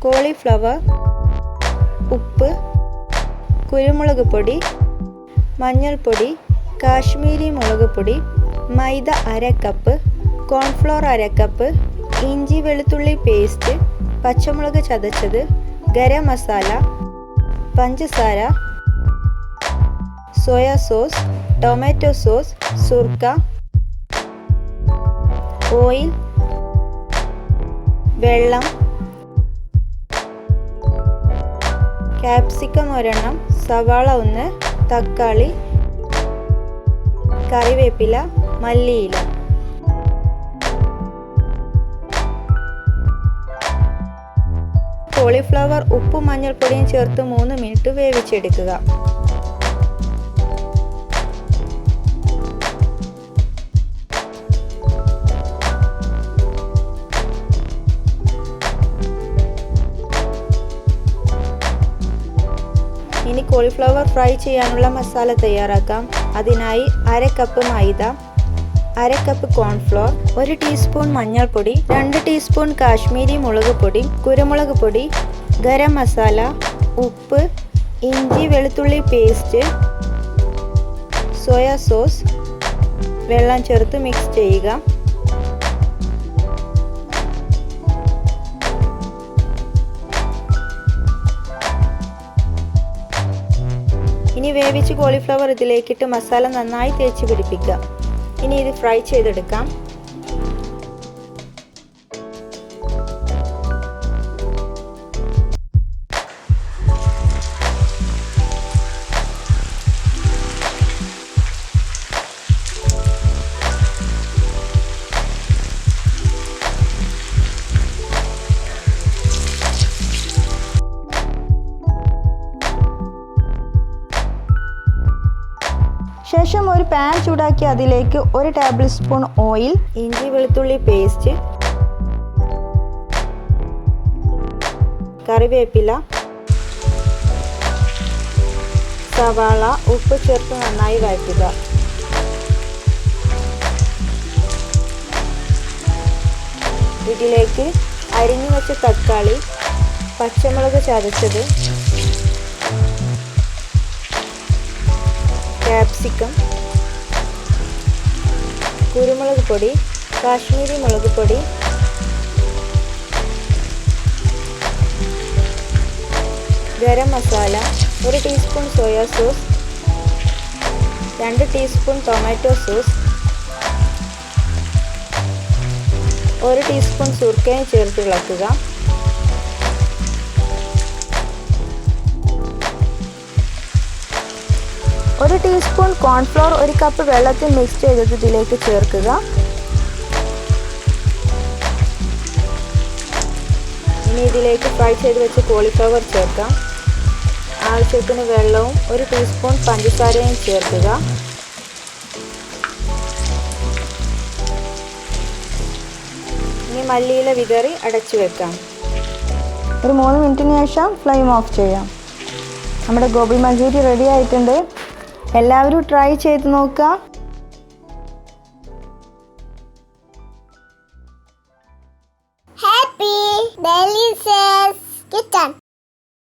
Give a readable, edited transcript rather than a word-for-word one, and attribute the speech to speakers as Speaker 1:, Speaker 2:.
Speaker 1: Cauliflower, ഉപ്പ്, കുരുമുളക് പൊടി, മഞ്ഞൾപ്പൊടി, കാശ്മീരി മുളക് പൊടി, മൈദ 1/2 കപ്പ്, കോൺഫ്ലോർ 1/2 കപ്പ്, ഇഞ്ചി വെളുത്തുള്ളി പേസ്റ്റ്, പച്ചമുളക് ചതച്ചത്, ഗരം മസാല, പഞ്ചസാര, സോയാ സോസ്, ടൊമാറ്റോ സോസ്, സുർക്ക, ഓയിൽ, വെള്ളം, ക്യാപ്സിക്കം 1, സവാള 1, തക്കാളി, കറിവേപ്പില, മല്ലിയില. കോളിഫ്ലവർ ഉപ്പും മഞ്ഞൾപ്പൊടിയും ചേർത്ത് 3 മിനിറ്റ് വേവിച്ചെടുക്കുക. ഇനി കോളിഫ്ലവർ ഫ്രൈ ചെയ്യാനുള്ള മസാല തയ്യാറാക്കാം. അതിനായി 1/2 കപ്പ് മൈദ, 1/2 കപ്പ് കോൺഫ്ലോർ, 1 ടീസ്പൂൺ മഞ്ഞൾപ്പൊടി, 2 ടീസ്പൂൺ കാശ്മീരി മുളക് പൊടി, കുരുമുളക് പൊടി, ഗരം മസാല, ഉപ്പ്, ഇഞ്ചി വെളുത്തുള്ളി പേസ്റ്റ്, സോയാ സോസ്, വെള്ളം ചേർത്ത് മിക്സ് ചെയ്യുക. ഇനി വേവിച്ച് കോളിഫ്ലവർ ഇതിലേക്കിട്ട് മസാല നന്നായി തേച്ച് പിടിപ്പിക്കുക. ഇനി ഇത് ഫ്രൈ ചെയ്തെടുക്കാം. ശേഷം ഒരു പാൻ ചൂടാക്കി അതിലേക്ക് 1 ടേബിൾ സ്പൂൺ ഓയിൽ, ഇഞ്ചി വെളുത്തുള്ളി പേസ്റ്റ്, കറിവേപ്പില, സവാള, ഉപ്പ് ചേർത്ത് നന്നായി വഴറ്റുക. ഇതിലേക്ക് അരിഞ്ഞു വെച്ച തക്കാളി, പച്ചമുളക് ചതച്ചത്, ക്യാപ്സിക്കം, കുരുമുളക് പൊടി, കാശ്മീരി മുളക് പൊടി, garam masala, 1 teaspoon soya sauce, 2 teaspoon tomato sauce, 1 teaspoon സുർക്കയും ചേർത്ത് ഇളക്കുക. ഒരു ടീസ്പൂൺ കോൺഫ്ലോർ 1 കപ്പ് വെള്ളത്തിൽ മിക്സ് ചെയ്തത് ഇതിലേക്ക് ചേർക്കുക. ഇനി ഇതിലേക്ക് ഫ്രൈ ചെയ്ത് വെച്ച് കോളിഫ്ലവർ ചേർക്കാം. ആവശ്യത്തിന് വെള്ളവും 1 ടീസ്പൂൺ പഞ്ചസാരയും ചേർക്കുക. ഇനി മല്ലിയില വിതറി അടച്ചു വെക്കാം. ഒരു 3 മിനിറ്റിന് ശേഷം ഫ്ലെയിം ഓഫ് ചെയ്യാം. നമ്മുടെ ഗോപി മഞ്ചൂരി റെഡി ആയിട്ടുണ്ട്. എല്ലാവരും ട്രൈ ചെയ്ത് നോക്കുക.
Speaker 2: Happy delicious kitchen.